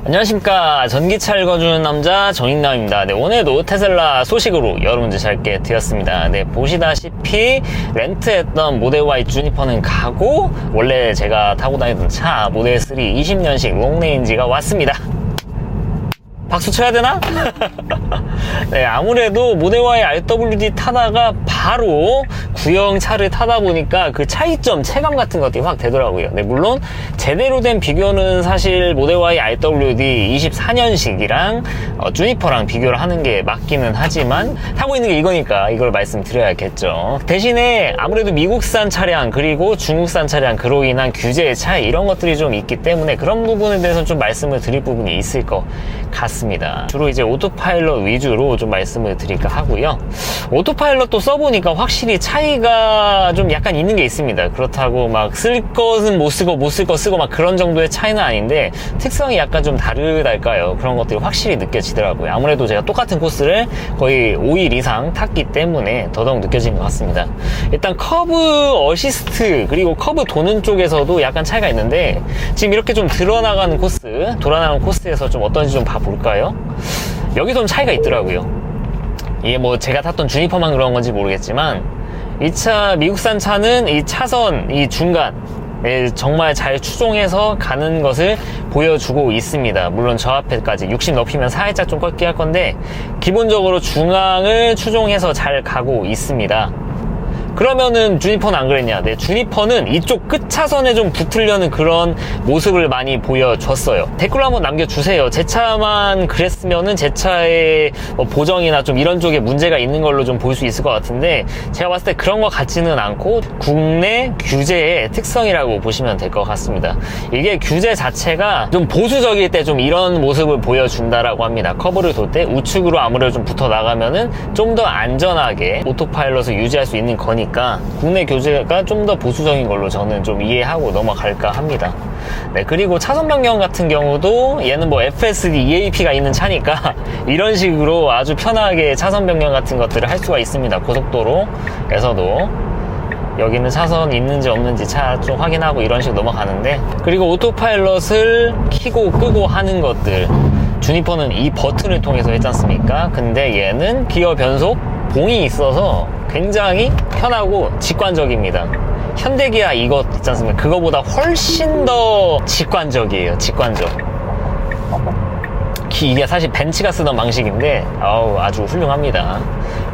안녕하십니까. 전기차 읽어주는 남자 정익남입니다. 네, 오늘도 테슬라 소식으로 여러분들 잘게 되었습니다. 네, 보시다시피 렌트했던 모델 Y 주니퍼는 가고 원래 제가 타고 다니던 차 모델 3 20년식 롱레인지가 왔습니다. 박수 쳐야 되나? 네, 아무래도 모델 Y RWD 타다가 바로 구형 차를 타다 보니까 그 차이점, 체감 같은 것들이 확 되더라고요. 네, 물론 제대로 된 비교는 사실 모델 Y RWD 24년식이랑 주니퍼랑 비교를 하는 게 맞기는 하지만 타고 있는 게 이거니까 이걸 말씀드려야겠죠. 대신에 아무래도 미국산 차량 그리고 중국산 차량 그로 인한 규제의 차이 이런 것들이 좀 있기 때문에 그런 부분에 대해서 좀 말씀을 드릴 부분이 있을 것 같습니다. 주로 이제 오토파일럿 위주로 좀 말씀을 드릴까 하고요. 오토파일럿도 써보니까 확실히 차이가 좀 약간 있는 게 있습니다. 그렇다고 막 쓸 것은 못 쓰고 못 쓸 거 쓰고 막 그런 정도의 차이는 아닌데 특성이 약간 좀 다르달까요? 그런 것들이 확실히 느껴지더라고요. 아무래도 제가 똑같은 코스를 거의 5일 이상 탔기 때문에 더더욱 느껴진 것 같습니다. 일단 커브 어시스트 그리고 커브 도는 쪽에서도 약간 차이가 있는데 지금 이렇게 좀 드러나가는 코스, 돌아나가는 코스에서 좀 어떤지 좀 봐볼까요? 여기 좀 차이가 있더라고요. 이게 뭐 제가 탔던 주니퍼만 그런 건지 모르겠지만 이 차, 미국산 차는 이 차선, 이 중간 정말 잘 추종해서 가는 것을 보여주고 있습니다. 물론 저 앞에까지 60 높이면 살짝 좀 꺾게 할 건데 기본적으로 중앙을 추종해서 잘 가고 있습니다. 그러면은 주니퍼는 안 그랬냐? 네, 주니퍼는 이쪽 끝차선에 좀 붙으려는 그런 모습을 많이 보여줬어요. 댓글로 한번 남겨주세요. 제 차만 그랬으면은 제 차의 보정이나 좀 이런 쪽에 문제가 있는 걸로 좀 볼 수 있을 것 같은데 제가 봤을 때 그런 것 같지는 않고 국내 규제의 특성이라고 보시면 될 것 같습니다. 이게 규제 자체가 좀 보수적일 때 좀 이런 모습을 보여준다라고 합니다. 커브를 돌 때 우측으로 아무래도 좀 붙어 나가면은 좀 더 안전하게 오토파일럿을 유지할 수 있는 거니까 국내 규제가 좀 더 보수적인 걸로 저는 좀 이해하고 넘어갈까 합니다. 네, 그리고 차선 변경 같은 경우도 얘는 뭐 FSD, EAP가 있는 차니까 이런 식으로 아주 편하게 차선 변경 같은 것들을 할 수가 있습니다. 고속도로에서도 여기는 차선 있는지 없는지 차 좀 확인하고 이런 식으로 넘어가는데 그리고 오토파일럿을 켜고 끄고 하는 것들 주니퍼는 이 버튼을 통해서 했지 않습니까? 근데 얘는 기어 변속 봉이 있어서 굉장히 편하고 직관적입니다. 현대기아 이것 있지 않습니까? 그거보다 훨씬 더 직관적이에요. 직관적. 이게 사실 벤츠가 쓰던 방식인데 아주 훌륭합니다.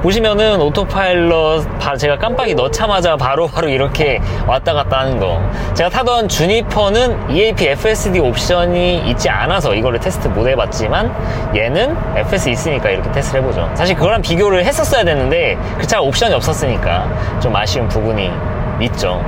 보시면은 오토파일럿 제가 깜빡이 넣자마자 바로 이렇게 왔다 갔다 하는 거. 제가 타던 주니퍼는 EAP FSD 옵션이 있지 않아서 이거를 테스트 못 해봤지만 얘는 FS 있으니까 이렇게 테스트를 해보죠. 사실 그거랑 비교를 했었어야 됐는데 그 차가 옵션이 없었으니까 좀 아쉬운 부분이 있죠.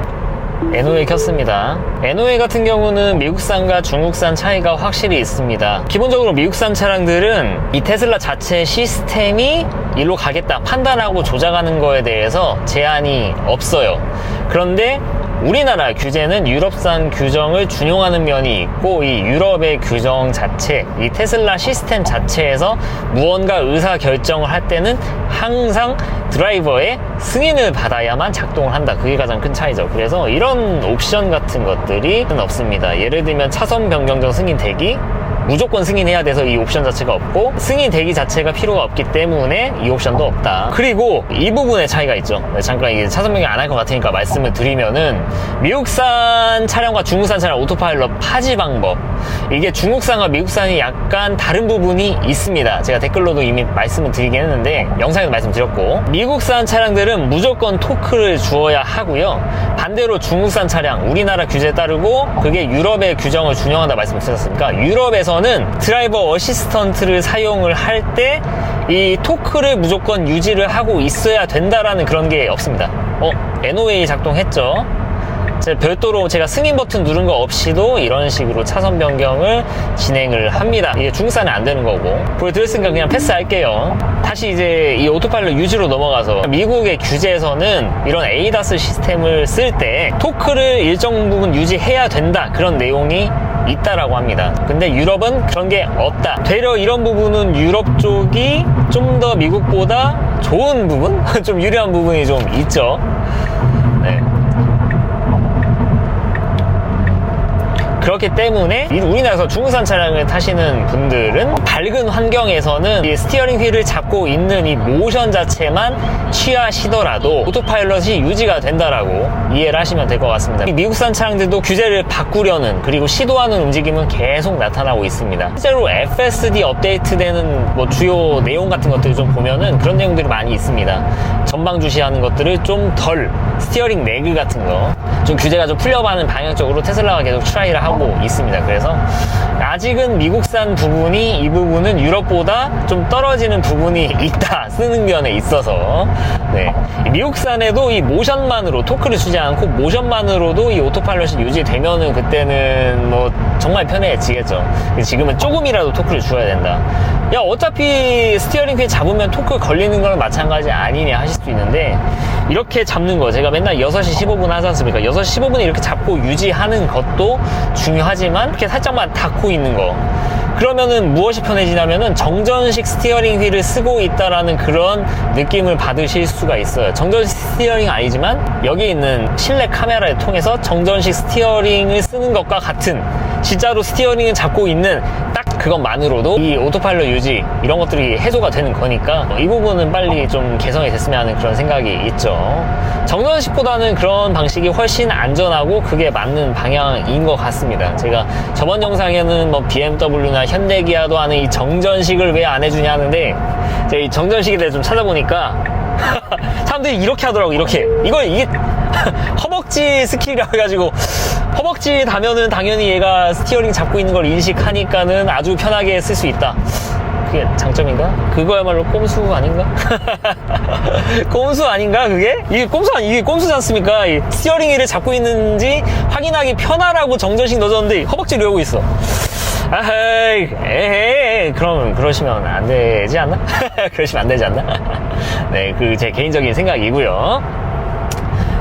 NOA 켰습니다. NOA 같은 경우는 미국산과 중국산 차이가 확실히 있습니다. 기본적으로 미국산 차량들은 이 테슬라 자체 시스템이 일로 가겠다 판단하고 조작하는 거에 대해서 제한이 없어요. 그런데 우리나라 규제는 유럽산 규정을 준용하는 면이 있고 이 유럽의 규정 자체, 이 테슬라 시스템 자체에서 무언가 의사결정을 할 때는 항상 드라이버의 승인을 받아야만 작동을 한다. 그게 가장 큰 차이죠. 그래서 이런 옵션 같은 것들이 없습니다. 예를 들면 차선 변경정 승인 대기 무조건 승인해야 돼서 이 옵션 자체가 없고 승인 대기 자체가 필요가 없기 때문에 이 옵션도 없다. 그리고 이 부분에 차이가 있죠. 잠깐 이게 차선 변경 안 할 것 같으니까 말씀을 드리면은 미국산 차량과 중국산 차량 오토파일럿 파지 방법 이게 중국산과 미국산이 약간 다른 부분이 있습니다. 제가 댓글로도 이미 말씀을 드리긴 했는데 영상에도 말씀드렸고 미국산 차량들은 무조건 토크를 주어야 하고요. 반대로 중국산 차량 우리나라 규제에 따르고 그게 유럽의 규정을 준용한다 말씀을 드렸으니까 유럽에서는 드라이버 어시스턴트를 사용을 할 때 이 토크를 무조건 유지를 하고 있어야 된다라는 그런 게 없습니다. NOA 작동했죠. 별도로 제가 승인 버튼 누른 거 없이도 이런 식으로 차선 변경을 진행을 합니다. 이게 중국산은 안 되는 거고 보여드렸으니까 그냥 패스할게요. 다시 이제 이 오토파일럿 유지로 넘어가서 미국의 규제에서는 이런 ADAS 시스템을 쓸 때 토크를 일정 부분 유지해야 된다 그런 내용이 있다라고 합니다. 근데 유럽은 그런 게 없다. 되려 이런 부분은 유럽 쪽이 좀 더 미국보다 좋은 부분? 좀 유리한 부분이 좀 있죠. 네. 그렇기 때문에 우리나라에서 중국산 차량을 타시는 분들은 밝은 환경에서는 이 스티어링 휠을 잡고 있는 이 모션 자체만 취하시더라도 오토파일럿이 유지가 된다라고 이해를 하시면 될 것 같습니다. 이 미국산 차량들도 규제를 바꾸려는 그리고 시도하는 움직임은 계속 나타나고 있습니다. 실제로 FSD 업데이트되는 뭐 주요 내용 같은 것들을 좀 보면은 그런 내용들이 많이 있습니다. 전방 주시하는 것들을 좀 덜, 스티어링 레그 같은 거 좀 규제가 좀 풀려가는 방향적으로 테슬라가 계속 트라이를 하고 있습니다. 그래서 아직은 미국산 부분이 이 부분은 유럽보다 좀 떨어지는 부분이 있다 쓰는 면에 있어서 네. 미국산에도 이 모션만으로 토크를 주지 않고 모션만으로도 이 오토파일럿이 유지되면은 그때는 뭐 정말 편해지겠죠. 지금은 조금이라도 토크를 줘야 된다. 야 어차피 스티어링 휠 잡으면 토크 걸리는 거랑 마찬가지 아니냐 하실 수 있는데 이렇게 잡는 거 제가 맨날 6시 15분 하지 않습니까? 6시 15분에 이렇게 잡고 유지하는 것도 중요하지만 이렇게 살짝만 닫고 있는 거 그러면은 무엇이 편해지냐면은 정전식 스티어링 휠을 쓰고 있다라는 그런 느낌을 받으실 수가 있어요. 정전식 스티어링 아니지만 여기 있는 실내 카메라를 통해서 정전식 스티어링을 쓰는 것과 같은 진짜로 스티어링을 잡고 있는 딱 그것만으로도 이 오토파일럿 유지 이런 것들이 해소가 되는 거니까 이 부분은 빨리 좀 개선이 됐으면 하는 그런 생각이 있죠. 정전식보다는 그런 방식이 훨씬 안전하고 그게 맞는 방향인 것 같습니다. 제가 저번 영상에는 뭐 BMW나 현대기아도 하는 이 정전식을 왜 안 해주냐 하는데 제가 이 정전식에 대해 좀 찾아보니까 사람들이 이렇게 하더라고. 이게 허벅지 스킬이라고 해가지고 허벅지 다면은 당연히 얘가 스티어링 잡고 있는 걸 인식하니까는 아주 편하게 쓸 수 있다. 그게 장점인가? 그거야말로 꼼수 아닌가? 꼼수 아닌가 그게? 이게 꼼수지 않습니까? 이 스티어링 휠을 잡고 있는지 확인하기 편하라고 정전식 넣어줬는데 허벅지를 이러고 있어. 에헤이, 그럼 그러시면 안 되지 않나? 그러시면 안 되지 않나? 네, 그 제 개인적인 생각이고요.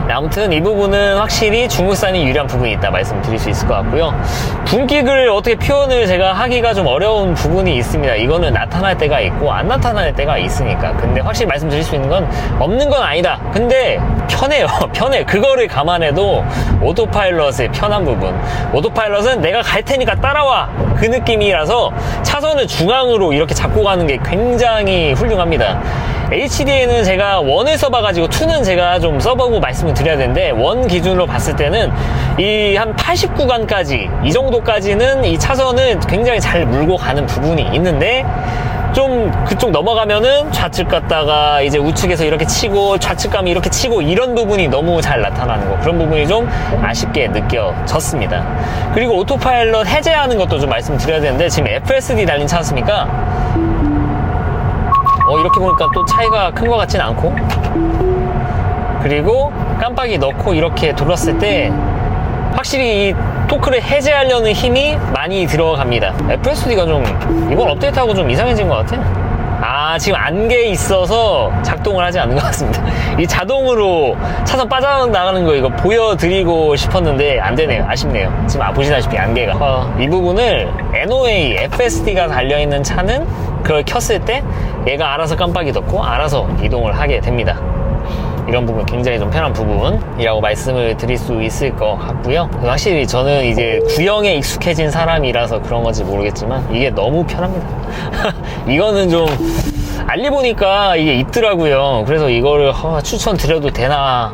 네, 아무튼 이 부분은 확실히 중국산이 유리한 부분이 있다 말씀드릴 수 있을 것 같고요. 분기를 어떻게 표현을 제가 하기가 좀 어려운 부분이 있습니다. 이거는 나타날 때가 있고 안 나타날 때가 있으니까. 근데 확실히 말씀드릴 수 있는 건 없는 건 아니다. 근데 편해요. 편해. 그거를 감안해도 오토파일럿의 편한 부분. 오토파일럿은 내가 갈 테니까 따라와. 그 느낌이라서 차선을 중앙으로 이렇게 잡고 가는 게 굉장히 훌륭합니다. HD에는 제가 1을 써봐가지고 2는 제가 좀 써보고 말씀을 드려야 되는데 1 기준으로 봤을 때는 이 한 80구간까지 이 정도까지는 이 차선을 굉장히 잘 물고 가는 부분이 있는데 좀 그쪽 넘어가면은 좌측 갔다가 이제 우측에서 이렇게 치고 좌측 가면 이렇게 치고 이런 부분이 너무 잘 나타나는 거 그런 부분이 좀 아쉽게 느껴졌습니다. 그리고 오토파일럿 해제하는 것도 좀 말씀드려야 되는데 지금 FSD 달린 차 않습니까? 이렇게 보니까 또 차이가 큰 것 같진 않고 그리고 깜빡이 넣고 이렇게 돌았을 때 확실히 이 토크를 해제하려는 힘이 많이 들어갑니다. FSD가 좀 이번 업데이트하고 좀 이상해진 것 같아. 지금 안개 있어서 작동을 하지 않는 것 같습니다. 이 자동으로 차선 빠져나가는 거 이거 보여드리고 싶었는데 안 되네요. 아쉽네요. 지금 보시다시피 안개가 이 부분을 NOA FSD가 달려있는 차는 그걸 켰을 때 얘가 알아서 깜빡이 덮고 알아서 이동을 하게 됩니다. 이런 부분 굉장히 좀 편한 부분이라고 말씀을 드릴 수 있을 것 같고요. 확실히 저는 이제 구형에 익숙해진 사람이라서 그런 건지 모르겠지만 이게 너무 편합니다. 이거는 좀 알리 보니까 이게 있더라고요. 그래서 이거를 추천드려도 되나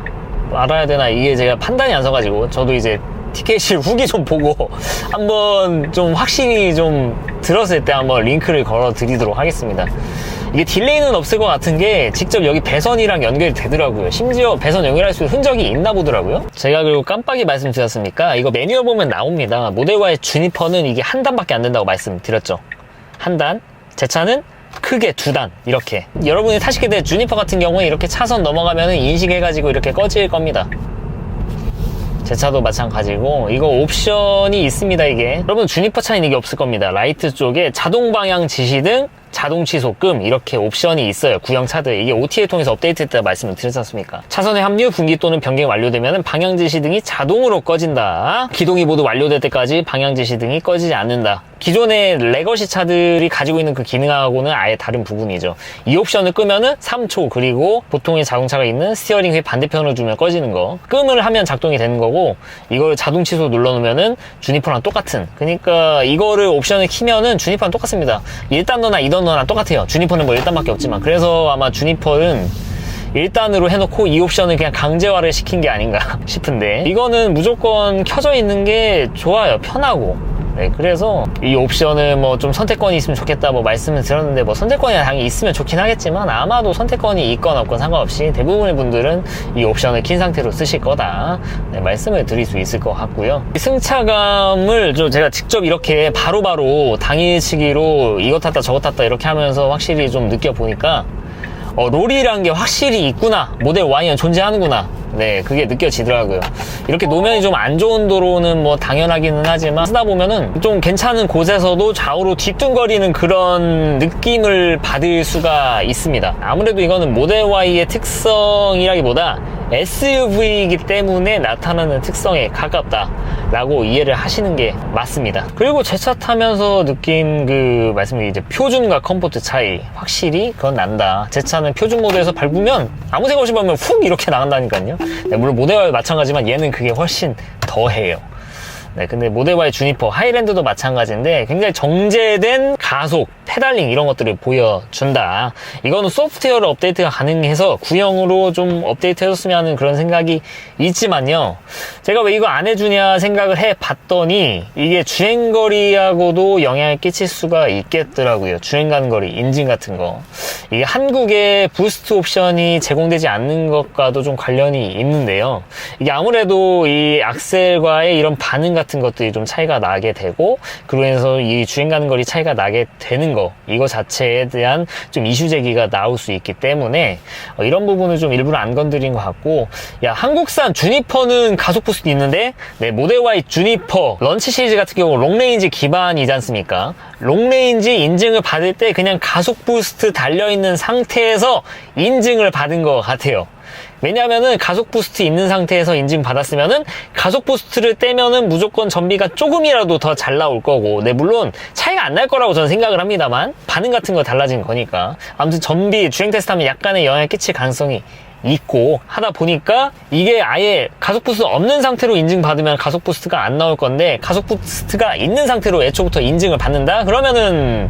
말아야 되나 이게 제가 판단이 안 서가지고 저도 이제 TKC 후기 좀 보고 한번 좀 확실히 좀 들었을 때 한번 링크를 걸어 드리도록 하겠습니다. 이게 딜레이는 없을 것 같은 게 직접 여기 배선이랑 연결이 되더라고요. 심지어 배선 연결할 수 있는 흔적이 있나 보더라고요. 제가 그리고 깜빡이 말씀드렸습니까? 이거 매뉴얼 보면 나옵니다. 모델 Y 주니퍼는 이게 한 단밖에 안 된다고 말씀드렸죠. 한 단. 제 차는 크게 2단 이렇게. 여러분이 타시게 될 주니퍼 같은 경우에 이렇게 차선 넘어가면 인식해가지고 이렇게 꺼질 겁니다. 제 차도 마찬가지고 이거 옵션이 있습니다. 이게 여러분 주니퍼 차는 이게 없을 겁니다. 라이트 쪽에 자동 방향 지시등 자동 취소금 이렇게 옵션이 있어요. 구형 차들. 이게 OTA 통해서 업데이트 때 말씀을 드렸지 않습니까? 차선의 합류, 분기 또는 변경 완료되면 방향 지시 등이 자동으로 꺼진다. 기동이 모두 완료될 때까지 방향 지시 등이 꺼지지 않는다. 기존의 레거시 차들이 가지고 있는 그 기능하고는 아예 다른 부분이죠. 이 옵션을 끄면은 3초, 그리고 보통의 자동차가 있는 스티어링 휠 반대편으로 주면 꺼지는 거. 끔을 하면 작동이 되는 거고, 이걸 자동 취소 눌러놓으면은 주니퍼랑 똑같은. 그러니까 이거를 옵션을 키면은 주니퍼랑 똑같습니다. 1단너나 2단너나 똑같아요. 주니퍼는 뭐 1단밖에 없지만. 그래서 아마 주니퍼는 1단으로 해놓고 이 옵션을 그냥 강제화를 시킨 게 아닌가 싶은데, 이거는 무조건 켜져 있는 게 좋아요. 편하고. 네, 그래서 이 옵션을 뭐 좀 선택권이 있으면 좋겠다 뭐 말씀을 드렸는데, 뭐 선택권이 당연히 있으면 좋긴 하겠지만 아마도 선택권이 있건 없건 상관없이 대부분의 분들은 이 옵션을 킨 상태로 쓰실 거다, 네, 말씀을 드릴 수 있을 것 같고요. 승차감을 좀 제가 직접 이렇게 바로바로 당일치기로 이것 탔다 저것 탔다 이렇게 하면서 확실히 좀 느껴보니까 롤이란 게 확실히 있구나, 모델 Y는 존재하는구나, 네, 그게 느껴지더라고요. 이렇게 노면이 좀 안 좋은 도로는 뭐 당연하기는 하지만 쓰다 보면은 좀 괜찮은 곳에서도 좌우로 뒤뚱거리는 그런 느낌을 받을 수가 있습니다. 아무래도 이거는 모델 Y의 특성이라기보다 SUV이기 때문에 나타나는 특성에 가깝다라고 이해를 하시는 게 맞습니다. 그리고 제 차 타면서 느낀 그 말씀드린 이제 표준과 컴포트 차이, 확실히 그건 난다. 제 차는 표준 모드에서 밟으면 아무 생각 없이 밟으면 훅 이렇게 나간다니까요. 네, 물론 모델 Y 마찬가지지만 얘는 그게 훨씬 더해요. 네, 근데 모델 Y 주니퍼, 하이랜드도 마찬가지인데 굉장히 정제된 가속, 페달링 이런 것들을 보여준다. 이거는 소프트웨어로 업데이트가 가능해서 구형으로 좀 업데이트 해줬으면 하는 그런 생각이 있지만요. 제가 왜 이거 안 해주냐 생각을 해봤더니 이게 주행거리하고도 영향을 끼칠 수가 있겠더라고요. 주행 가는 거리, 인증 같은 거. 이게 한국에 부스트 옵션이 제공되지 않는 것과도 좀 관련이 있는데요. 이게 아무래도 이 악셀과의 이런 반응 같은 것들이 좀 차이가 나게 되고, 그로 인해서 이 주행 가는 거리 차이가 나게 되는 거, 이거 자체에 대한 좀 이슈 제기가 나올 수 있기 때문에 이런 부분을 좀 일부러 안 건드린 것 같고, 야, 한국산 주니퍼는 가속 부스트 있는데, 네, 모델 Y 주니퍼 런치 시리즈 같은 경우 롱레인지 기반이지 않습니까? 롱레인지 인증을 받을 때 그냥 가속 부스트 달려있는 상태에서 인증을 받은 것 같아요. 왜냐면은 가속 부스트 있는 상태에서 인증 받았으면은 가속 부스트를 떼면은 무조건 전비가 조금이라도 더 잘 나올 거고, 네, 물론 차이가 안 날 거라고 저는 생각을 합니다만 반응 같은 거 달라진 거니까 아무튼 전비 주행 테스트 하면 약간의 영향을 끼칠 가능성이 있고 하다 보니까 이게 아예 가속 부스트 없는 상태로 인증 받으면 가속 부스트가 안 나올 건데, 가속 부스트가 있는 상태로 애초부터 인증을 받는다? 그러면은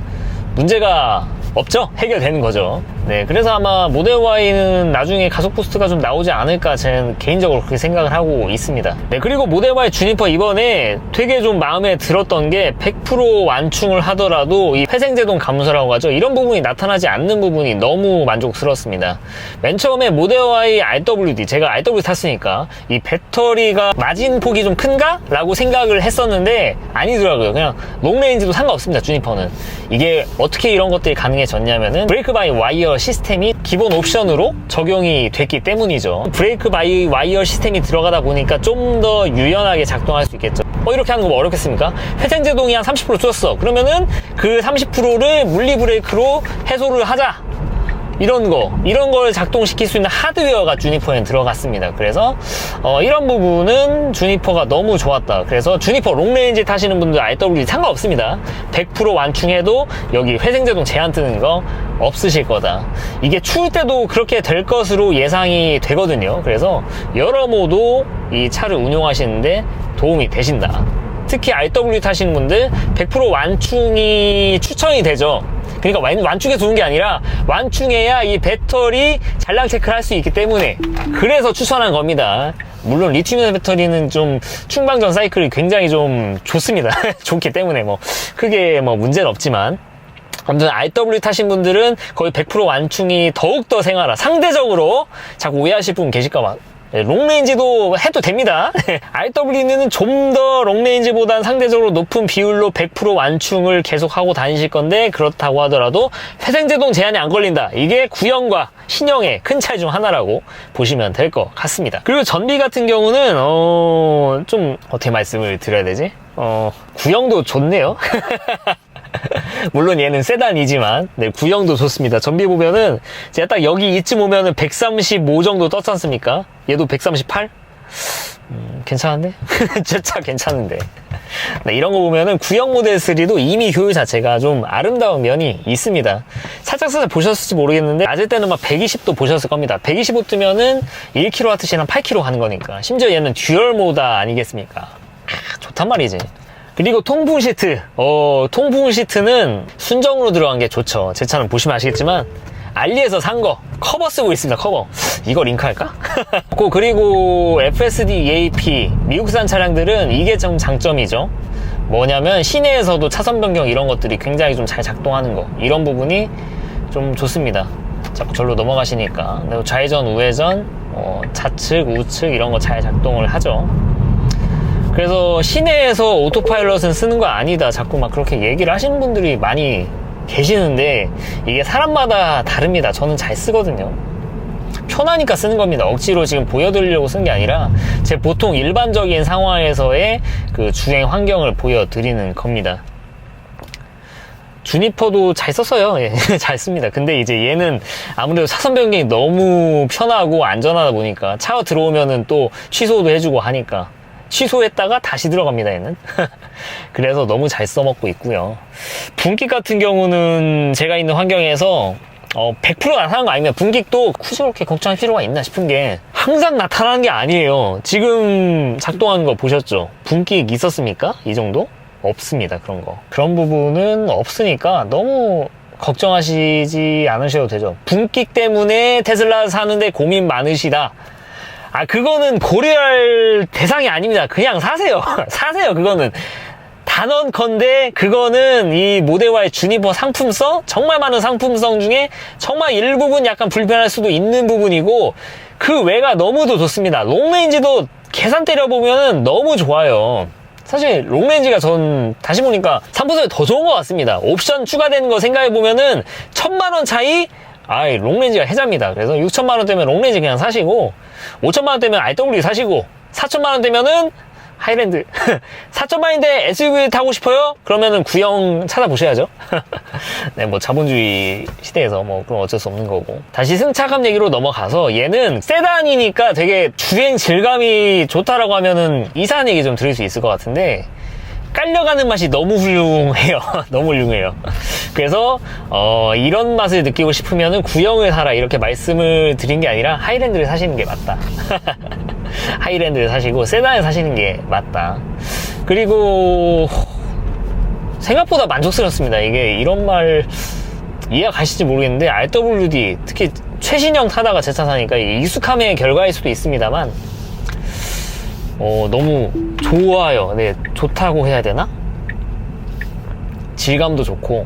문제가 없죠? 해결되는 거죠. 네, 그래서 아마 모델 Y는 나중에 가속 부스트가 좀 나오지 않을까 저는 개인적으로 그렇게 생각을 하고 있습니다. 네, 그리고 모델 Y 주니퍼 이번에 되게 좀 마음에 들었던 게 100% 완충을 하더라도 이 회생제동 감소라고 하죠. 이런 부분이 나타나지 않는 부분이 너무 만족스럽습니다. 맨 처음에 모델 Y RWD, 제가 RWD 탔으니까 이 배터리가 마진 폭이 좀 큰가? 라고 생각을 했었는데 아니더라고요. 그냥 롱레인지도 상관없습니다. 주니퍼는. 이게 어떻게 이런 것들이 가능해졌냐면은 브레이크 바이 와이어 시스템이 기본 옵션으로 적용이 됐기 때문이죠. 브레이크 바이 와이어 시스템이 들어가다 보니까 좀 더 유연하게 작동할 수 있겠죠. 이렇게 하는 거 뭐 어렵겠습니까? 회생제동이 한 30% 줄었어. 그러면은 그 30%를 물리 브레이크로 해소를 하자. 이런 걸 작동시킬 수 있는 하드웨어가 주니퍼에 들어갔습니다. 그래서 이런 부분은 주니퍼가 너무 좋았다. 그래서 주니퍼 롱레인지 타시는 분들 RWD 상관없습니다. 100% 완충해도 여기 회생제동 제한 뜨는 거 없으실 거다. 이게 추울 때도 그렇게 될 것으로 예상이 되거든요. 그래서 여러모도 이 차를 운용하시는데 도움이 되신다. 특히 RW 타시는 분들 100% 완충이 추천이 되죠. 그러니까 완충에 좋은 게 아니라 완충해야 이 배터리 잔량 체크를 할 수 있기 때문에 그래서 추천한 겁니다. 물론 리튬이온 배터리는 좀 충방 전 사이클이 굉장히 좀 좋습니다. 좋기 때문에 뭐 크게 뭐 문제는 없지만, 아무튼 RW 타신 분들은 거의 100% 완충이 더욱더 생활화, 상대적으로 자꾸 오해하실 분 계실까봐 롱레인지도 해도 됩니다. RW는 좀 더 롱레인지보단 상대적으로 높은 비율로 100% 완충을 계속하고 다니실 건데, 그렇다고 하더라도 회생제동 제한이 안 걸린다. 이게 구형과 신형의 큰 차이 중 하나라고 보시면 될 것 같습니다. 그리고 전비 같은 경우는 좀 어떻게 말씀을 드려야 되지? 구형도 좋네요. 물론 얘는 세단이지만 네, 구형도 좋습니다. 전비 보면은 제가 딱 여기 이쯤 오면은 135 정도 떴지 않습니까? 얘도 138? 괜찮은데? 제 차 괜찮은데. 네, 이런 거 보면은 구형 모델 3도 이미 효율 자체가 좀 아름다운 면이 있습니다. 살짝 보셨을지 모르겠는데 낮을 때는 막 120도 보셨을 겁니다. 125 뜨면은 1kWh랑 8km 가는 거니까. 심지어 얘는 듀얼 모다 아니겠습니까? 좋단 말이지. 그리고 통풍 시트. 통풍 시트는 순정으로 들어간 게 좋죠. 제 차는 보시면 아시겠지만 알리에서 산 거 커버 쓰고 있습니다. 커버 이거 링크할까? 그리고 FSD EAP 미국산 차량들은 이게 좀 장점이죠. 뭐냐면 시내에서도 차선 변경 이런 것들이 굉장히 좀 잘 작동하는 거, 이런 부분이 좀 좋습니다. 자꾸 절로 넘어가시니까. 좌회전 우회전 좌측 우측 이런 거 잘 작동을 하죠. 그래서 시내에서 오토파일럿은 쓰는 거 아니다 자꾸 막 그렇게 얘기를 하시는 분들이 많이 계시는데 이게 사람마다 다릅니다. 저는 잘 쓰거든요. 편하니까 쓰는 겁니다. 억지로 지금 보여드리려고 쓴 게 아니라 제 보통 일반적인 상황에서의 그 주행 환경을 보여드리는 겁니다. 주니퍼도 잘 썼어요. 예, 잘 씁니다. 근데 이제 얘는 아무래도 차선 변경이 너무 편하고 안전하다 보니까 차가 들어오면은 또 취소도 해주고 하니까 취소했다가 다시 들어갑니다, 얘는. 그래서 너무 잘 써먹고 있고요. 분깃 같은 경우는 제가 있는 환경에서 100% 나타나는 거 아니면 분깃도 굳이 그렇게 걱정할 필요가 있나 싶은 게 항상 나타나는 게 아니에요. 지금 작동하는 거 보셨죠? 분깃 있었습니까? 이 정도? 없습니다. 그런 부분은 없으니까 너무 걱정하시지 않으셔도 되죠. 분깃 때문에 테슬라 사는데 고민 많으시다. 그거는 고려할 대상이 아닙니다. 그냥 사세요. 사세요. 그거는 단언컨대 그거는 이 모델 Y 주니퍼 상품성, 정말 많은 상품성 중에 정말 일부분 약간 불편할 수도 있는 부분이고, 그 외가 너무도 좋습니다. 롱레인지도 계산 때려보면 너무 좋아요. 사실 롱레인지가 전 다시 보니까 3%에 더 좋은 것 같습니다. 옵션 추가되는 거 생각해보면은 1000만원 차이, 롱레인지가 해자입니다. 그래서 6천만원 되면 롱레인지 그냥 사시고, 5천만원 되면 RW 사시고, 4천만원 되면은 하이랜드. 4천만원인데 SUV 타고 싶어요? 그러면은 구형 찾아보셔야죠. 네, 뭐 자본주의 시대에서 뭐 그럼 어쩔 수 없는 거고. 다시 승차감 얘기로 넘어가서 얘는 세단이니까 되게 주행 질감이 좋다라고 하면은 이상한 얘기 좀 들을 수 있을 것 같은데, 깔려가는 맛이 너무 훌륭해요. 너무 훌륭해요. 그래서 이런 맛을 느끼고 싶으면은 구형을 사라 이렇게 말씀을 드린 게 아니라 하이랜드를 사시는 게 맞다. 하이랜드를 사시고 세단을 사시는 게 맞다. 그리고 생각보다 만족스럽습니다. 이게 이런 말 이해가 가실지 모르겠는데 RWD 특히 최신형 타다가 제 차 사니까 이게 익숙함의 결과일 수도 있습니다만 너무 좋아요. 네, 좋다고 해야 되나? 질감도 좋고,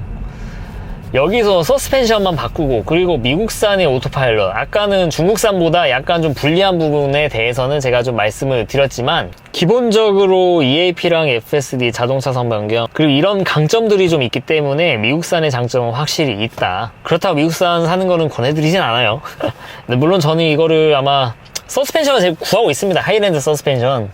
여기서 서스펜션만 바꾸고, 그리고 미국산의 오토파일럿, 아까는 중국산보다 약간 좀 불리한 부분에 대해서는 제가 좀 말씀을 드렸지만, 기본적으로 EAP랑 FSD 자동차선 변경, 그리고 이런 강점들이 좀 있기 때문에 미국산의 장점은 확실히 있다. 그렇다고 미국산 사는 거는 권해드리진 않아요. 근데 물론 저는 이거를 아마 서스펜션을 제가 구하고 있습니다. 하이랜드 서스펜션.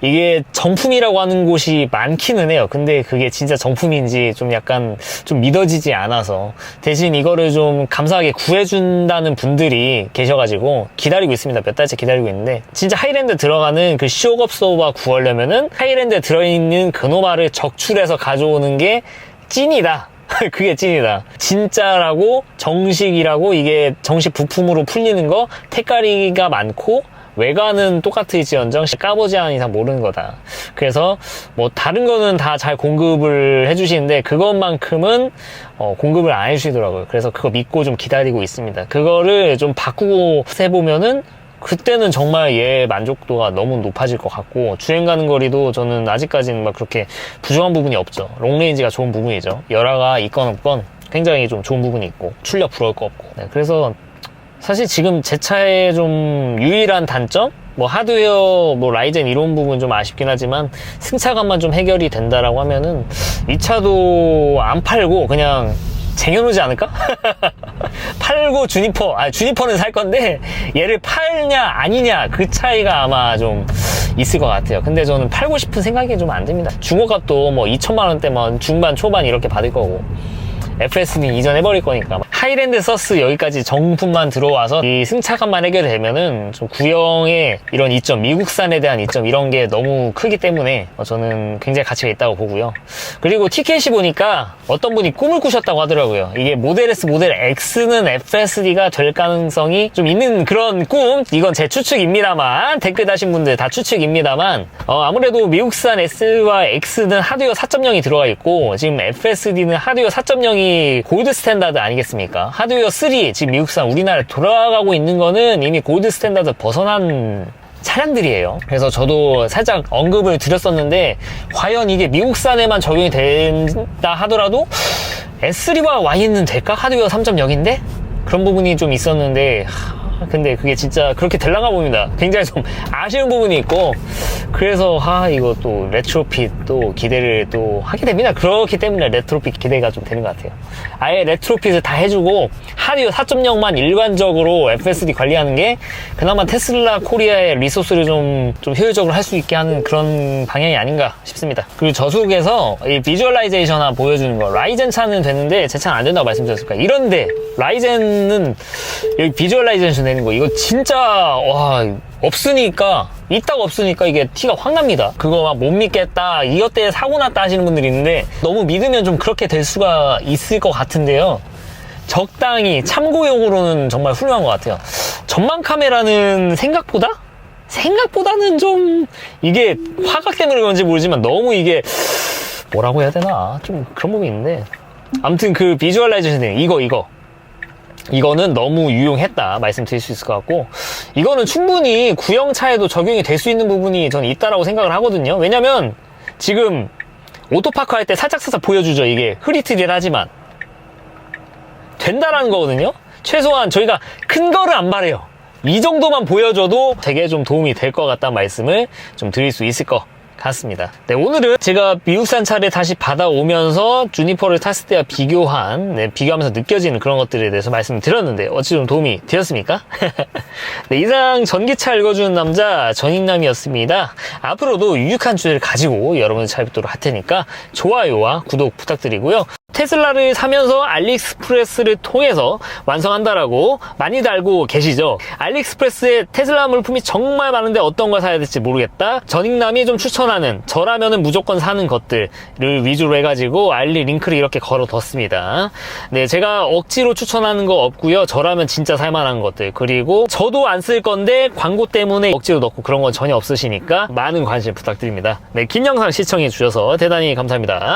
이게 정품이라고 하는 곳이 많기는 해요. 근데 그게 진짜 정품인지 좀 약간 좀 믿어지지 않아서, 대신 이거를 좀 감사하게 구해준다는 분들이 계셔가지고 기다리고 있습니다. 몇 달째 기다리고 있는데, 진짜 하이랜드 들어가는 그 시오겁소바 구하려면은 하이랜드에 들어있는 그노마를 적출해서 가져오는 게 찐이다. 그게 찐이다. 진짜라고, 정식이라고, 이게 정식 부품으로 풀리는 거, 택가리가 많고 외관은 똑같을지언정 까보지 않은 이상 모르는 거다. 그래서 뭐 다른 거는 다 잘 공급을 해주시는데 그것만큼은 공급을 안 해주시더라고요. 그래서 그거 믿고 좀 기다리고 있습니다. 그거를 좀 바꾸고 해보면은 그때는 정말 얘 만족도가 너무 높아질 것 같고, 주행 가는 거리도 저는 아직까지는 막 그렇게 부족한 부분이 없죠. 롱레인지가 좋은 부분이죠. 열화가 있건 없건 굉장히 좀 좋은 부분이 있고, 출력 부러울 거 없고. 네, 그래서 사실 지금 제 차의 좀 유일한 단점? 뭐 하드웨어, 뭐 라이젠 이런 부분 좀 아쉽긴 하지만 승차감만 좀 해결이 된다라고 하면은 이 차도 안 팔고 그냥 쟁여놓지 않을까? 팔고 주니퍼는 살 건데 얘를 팔냐 아니냐 그 차이가 아마 좀 있을 것 같아요. 근데 저는 팔고 싶은 생각이 좀 안 듭니다. 중고값도 뭐 2천만 원대만 중반 초반 이렇게 받을 거고 FSD 이전해버릴 거니까. 하이랜드 서스 여기까지 정품만 들어와서 이 승차감만 해결되면은 좀 구형의 이런 이점, 미국산에 대한 이점 이런 게 너무 크기 때문에 저는 굉장히 가치가 있다고 보고요. 그리고 티켓이 보니까 어떤 분이 꿈을 꾸셨다고 하더라고요. 이게 모델 S, 모델 X는 FSD가 될 가능성이 좀 있는 그런 꿈. 이건 제 추측입니다만, 댓글 다신 분들 다 추측입니다만, 아무래도 미국산 S와 X는 하드웨어 4.0이 들어가 있고 지금 FSD는 하드웨어 4.0이 골드 스탠다드 아니겠습니까? 하드웨어 3 지금 미국산 우리나라에 돌아가고 있는 거는 이미 골드 스탠다드 벗어난 차량들이에요. 그래서 저도 살짝 언급을 드렸었는데 과연 이게 미국산에만 적용이 된다 하더라도 S3와 Y는 될까? 하드웨어 3.0인데? 그런 부분이 좀 있었는데 근데 그게 진짜 그렇게 될랑가 봅니다. 굉장히 좀 아쉬운 부분이 있고 그래서 이거 또 레트로핏 또 기대를 또 하게 됩니다. 그렇기 때문에 레트로핏 기대가 좀 되는 것 같아요. 아예 레트로핏을 다 해주고 하드웨어 4.0만 일관적으로 FSD 관리하는 게 그나마 테슬라 코리아의 리소스를 좀 효율적으로 할 수 있게 하는 그런 방향이 아닌가 싶습니다. 그리고 저속에서 이 비주얼라이제이션 하나 보여주는 거, 라이젠 차는 되는데 제 차는 안 된다고 말씀드렸을 거예요. 이런데 라이젠은 여기 비주얼라이제이션 되는 거 이거 진짜 없으니까 있다가 없으니까 이게 티가 확 납니다. 그거 막 못 믿겠다, 이것 때문에 사고 났다 하시는 분들이 있는데 너무 믿으면 좀 그렇게 될 수가 있을 것 같은데요. 적당히 참고용으로는 정말 훌륭한 것 같아요. 전방 카메라는 생각보다는 좀 이게 화각 때문에 그런지 모르지만 너무 이게 뭐라고 해야 되나 좀 그런 부분이 있는데 아무튼 그 비주얼라이제이션 이거는 너무 유용했다 말씀드릴 수 있을 것 같고 이거는 충분히 구형차에도 적용이 될 수 있는 부분이 저는 있다라고 생각을 하거든요. 왜냐면 지금 오토파크 할 때 살짝 보여주죠. 이게 흐릿흐릿 하지만 된다라는 거거든요. 최소한 저희가 큰 거를 안 바래요. 이 정도만 보여줘도 되게 좀 도움이 될 것 같다는 말씀을 좀 드릴 수 있을 것 같습니다. 네, 오늘은 제가 미국산 차를 다시 받아오면서 주니퍼를 탔을 때와 비교하면서 느껴지는 그런 것들에 대해서 말씀을 드렸는데 어찌 좀 도움이 되었습니까? 네, 이상 전기차 읽어주는 남자 전익남이었습니다. 앞으로도 유익한 주제를 가지고 여러분들 찾아뵙도록 할 테니까 좋아요와 구독 부탁드리고요. 테슬라를 사면서 알리익스프레스를 통해서 완성한다라고 많이들 알고 계시죠? 알리익스프레스에 테슬라 물품이 정말 많은데 어떤 걸 사야 될지 모르겠다. 전익남이 좀 추천하는 저라면은 무조건 사는 것들을 위주로 해가지고 알리 링크를 이렇게 걸어뒀습니다. 네, 제가 억지로 추천하는 거 없고요. 저라면 진짜 살만한 것들, 그리고 저도 안 쓸 건데 광고 때문에 억지로 넣고 그런 건 전혀 없으시니까 많은 관심 부탁드립니다. 네, 긴 영상 시청해 주셔서 대단히 감사합니다.